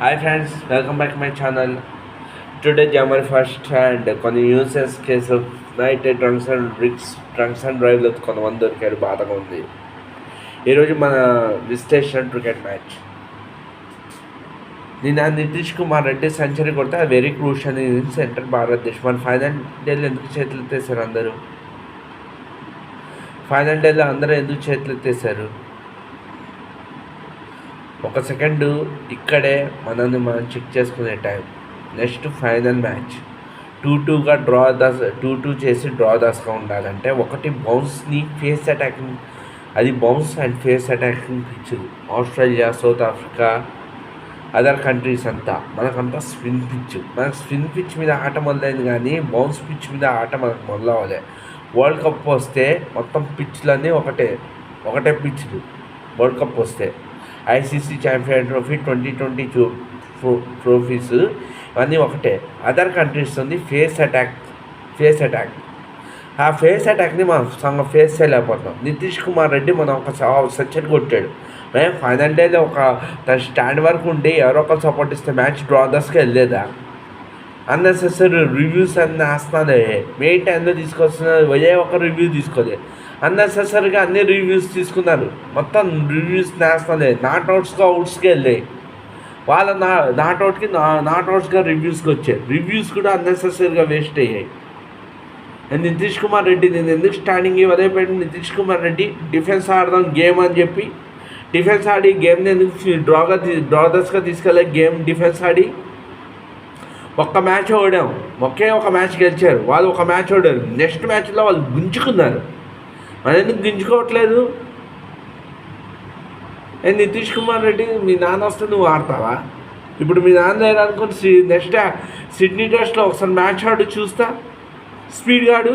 Hi friends, welcome back to my channel. Today January 1st and కొన్ని uses case night డ్రంక్స్ and డ్రైవ్లో కొంతమంది దొరికారు, బాధగా ఉంది. ఈరోజు మన విశ్లేషణ క్రికెట్ మ్యాచ్. నిన్న నితీష్ కుమార్ రెడ్డి సెంచరీ కొడితే అది వెరీ క్రూషియల్ ఇన్ సెంటర్ భారతదేశం. మన ఫైనల్ డేలో ఎందుకు చేతులు ఎత్తేసారు అందరూ? ఫైనల్ డేలో అందరూ ఎందుకు చేతులు ఎత్తేసారు? ఒక సెకండు ఇక్కడే మనల్ని మనం చెక్ చేసుకునే టైం. నెక్స్ట్ ఫైనల్ మ్యాచ్ 2-2గా డ్రా 2-2 చేసి డ్రా దాస్గా ఉండాలంటే ఒకటి బౌన్స్ని ఫేస్ అటాకింగ్, అది బౌన్స్ అండ్ ఫేస్ అటాకింగ్ పిచ్చులు. Australia, South Africa, other countries అంతా మనకంతా స్పిన్ పిచ్. మనకు స్పిన్ పిచ్ మీద ఆట మొదలైంది కానీ బౌన్స్ పిచ్ మీద ఆట మనకు మొదలవ్వలే. వరల్డ్ కప్ వస్తే మొత్తం పిచ్లన్నీ ఒకటే పిచ్లు. వరల్డ్ కప్ వస్తే ఐసీసీ ఛాంపియన్ ట్రోఫీ, 2022 ట్రోఫీస్ ఇవన్నీ ఒకటే. అదర్ కంట్రీస్ ఉంది ఫేస్ అటాక్. ఆ ఫేస్ అటాక్ని మనం ఫేస్ చేయలేకపోతున్నాం. నితీష్ కుమార్ రెడ్డి మనం ఒక సెంచరీ కొట్టాడు. మేము ఫైనల్ డేలో ఒక తన స్టాండ్ వరకు ఉండి ఎవరో ఒకరు సపోర్ట్ ఇస్తే మ్యాచ్ డ్రా దస్కి వెళ్ళలేదా? అన్నెసెసరీ రివ్యూస్ అన్నీ వేస్తున్నానే, మెయిన్ టైంలో తీసుకొస్తున్నారు. ఒకే ఒక రివ్యూ తీసుకోలే, అన్నెసెసరీగా అన్ని రివ్యూస్ తీసుకున్నారు. మొత్తం రివ్యూస్ నేస్తున్నాలే, నాట్అవుట్స్గా అవుట్స్కి వెళ్ళాయి. వాళ్ళ నాట్అవుట్స్గా రివ్యూస్కి వచ్చాయి. రివ్యూస్ కూడా అన్నెసెసరీగా వేస్ట్ అయ్యాయి. నితీష్ కుమార్ రెడ్డి నేను ఎందుకు స్టాండింగ్ వదిలిపెట్టి నితీష్ కుమార్ రెడ్డి డిఫెన్స్ ఆడదాం గేమ్ అని చెప్పి డిఫెన్స్ ఆడి గేమ్ని ఎందుకు డ్రా దస్గా తీసుకెళ్ళే? గేమ్ డిఫెన్స్ ఆడి ఒక్క మ్యాచ్ ఓడాం, ఒకే ఒక మ్యాచ్ గెలిచారు. వాళ్ళు ఒక మ్యాచ్ ఓడారు. నెక్స్ట్ మ్యాచ్లో వాళ్ళు గుంజుకున్నారు. మనం ఎందుకు గుంజుకోవట్లేదు? నితీష్ కుమార్ రెడ్డి మీ నాన్న వస్తే నువ్వు ఆడతావా? ఇప్పుడు మీ నాన్న లేరు అనుకుని నెక్స్ట్ సిడ్నీ టెస్ట్లో ఒకసారి మ్యాచ్ ఆడు చూస్తా. స్పీడ్గా ఆడు,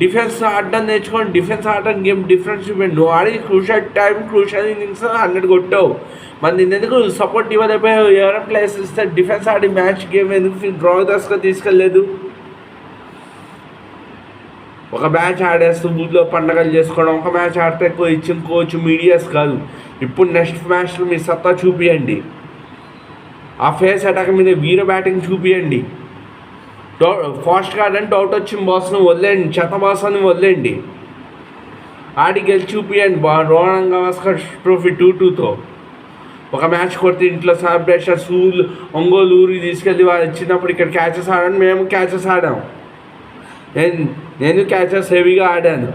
డిఫెన్స్ ఆడడం నేర్చుకోండి. డిఫెన్స్ ఆడడం గేమ్ డిఫరెన్స్ చూపండి. నువ్వు ఆడి క్రూషియల్ ఇన్నింగ్స్ 100 కొట్టావు. మరి నేను ఎందుకు సపోర్ట్ ఇవ్వలేకపోయావు? ఎవరైనా ప్లేయర్స్ ఇస్తే డిఫెన్స్ ఆడి మ్యాచ్ గేమ్ ఎందుకు డ్రా దస్గా తీసుకెళ్ళలేదు? ఒక మ్యాచ్ ఆడేస్తూ ఊళ్ళో పండగలు చేసుకోవడం, ఒక మ్యాచ్ ఆడితే ఇచ్చిన కోచ్ మీడియాస్ కాదు. ఇప్పుడు నెక్స్ట్ మ్యాచ్లో మీ సత్తా చూపియండి. ఆ ఫేస్ అటాక్ మీద వీర బ్యాటింగ్ చూపియండి. ఫాస్ట్గా ఆడని డౌట్ వచ్చిన బాస్ను వదిలేండి, చెత్త బాస్ అని వదిలేండి. ఆడి గెలిచి చూపియండి. రోహన్ గవాస్కర్ ట్రోఫీ 2-2తో ఒక మ్యాచ్ కొడితే ఇంట్లో సెలబ్రేషన్స్, ఒంగోలు ఊరికి తీసుకెళ్ళి వాళ్ళు ఇచ్చినప్పుడు ఇక్కడ క్యాచెస్ ఆడాను. మేము క్యాచెస్ ఆడాం. నేను క్యాచెస్ హెవీగా ఆడాను.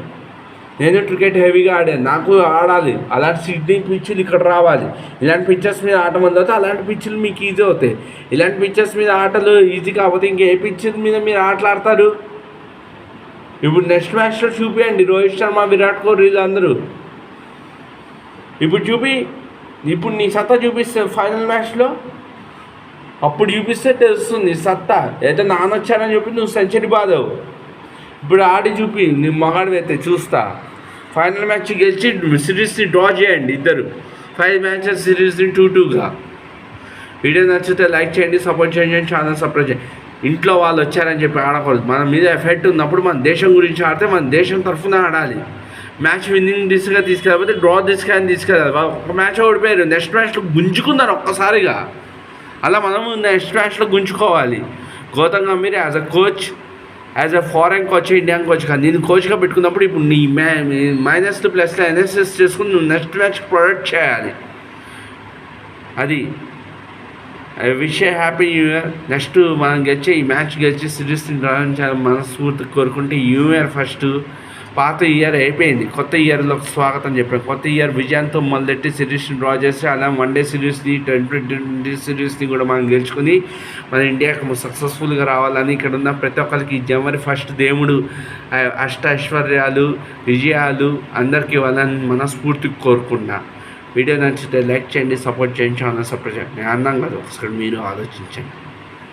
నేను క్రికెట్ హెవీగా ఆడాను. నాకు ఆడాలి. అలాంటి సిడ్నీ పిచ్చులు ఇక్కడ రావాలి. ఇలాంటి పిక్చర్స్ మీద ఆట మొదలవుతే అలాంటి పిచ్చులు మీకు ఈజీ అవుతాయి. ఇలాంటి పిక్చర్స్ మీద ఆటలు ఈజీ కాకపోతే ఇంకే పిక్చర్ మీద మీరు ఆటలాడతారు? ఇప్పుడు నెక్స్ట్ మ్యాచ్లో చూపియండి. రోహిత్ శర్మ, విరాట్ కోహ్లీ అందరూ ఇప్పుడు నీ సత్తా చూపిస్తే ఫైనల్ మ్యాచ్లో అప్పుడు చూపిస్తే తెలుస్తుంది సత్తా. అయితే నాన్న వచ్చానని చెప్పి నువ్వు సెంచరీ బాదావు. ఇప్పుడు ఆడి చూపి నీ మగాడు అయితే చూస్తా. ఫైనల్ మ్యాచ్ గెలిచి సిరీస్ని డ్రా చేయండి ఇద్దరు. 5 మ్యాచెస్ సిరీస్ని 2-2గా. వీడియో నచ్చితే లైక్ చేయండి, సపోర్ట్ చేయండి, ఛానల్ సబ్స్క్రైబ్ చేయండి. ఇంట్లో వాళ్ళు వచ్చారని చెప్పి ఆడకూడదు. మన మీద ఎఫెక్ట్ ఉన్నప్పుడు మన దేశం గురించి ఆడితే మన దేశం తరఫున ఆడాలి. మ్యాచ్ విన్నింగ్ దిశగా తీసుకెళ్ళకపోతే డ్రా దిశగా తీసుకెళ్ళాలి. ఒక మ్యాచ్ ఓడిపోయారు, నెక్స్ట్ మ్యాచ్లో గుంజుకున్నారు ఒక్కసారిగా. అలా మనము నెక్స్ట్ మ్యాచ్లో గుంజుకోవాలి. Gautam Gambhir as a foreign coach, Indian coach కాదు. నేను కోచ్గా పెట్టుకున్నప్పుడు ఇప్పుడు నీ మైనస్లు ప్లస్లో ఎన్ఎస్ఎస్ చేసుకుని నువ్వు నెక్స్ట్ మ్యాచ్ ప్రొడక్ట్ చేయాలి. అది I wish a happy new year. Next మనం ఈ మ్యాచ్ గెలిచి సిరీస్ని డ్రా చేయాలని మనస్ఫూర్తిగా కోరుకుంటే న్యూ ఇయర్ ఫస్ట్. పాత ఇయర్ అయిపోయింది, కొత్త ఇయర్లో స్వాగతం చెప్పాను. కొత్త ఇయర్ విజయంతో మొదలెట్టి సిరీస్ని డ్రా చేసి అలా 1 డే సిరీస్ని 2020 సిరీస్ని కూడా మనం గెలుచుకొని మన ఇండియాకి సక్సెస్ఫుల్గా రావాలని ఇక్కడ ఉన్న ప్రతి ఒక్కరికి January 1st దేవుడు ఐశ్వర్యాలు, విజయాలు అందరికీ ఇవ్వాలని మనస్ఫూర్తిగా కోరుకున్నా. వీడియో నచ్చితే లైక్ చేయండి, సపోర్ట్ చేయండి, ఛానల్ సబ్స్క్రైబ్ చేయండి. అందంగా ఒకసారి మీరు ఆలోచించండి.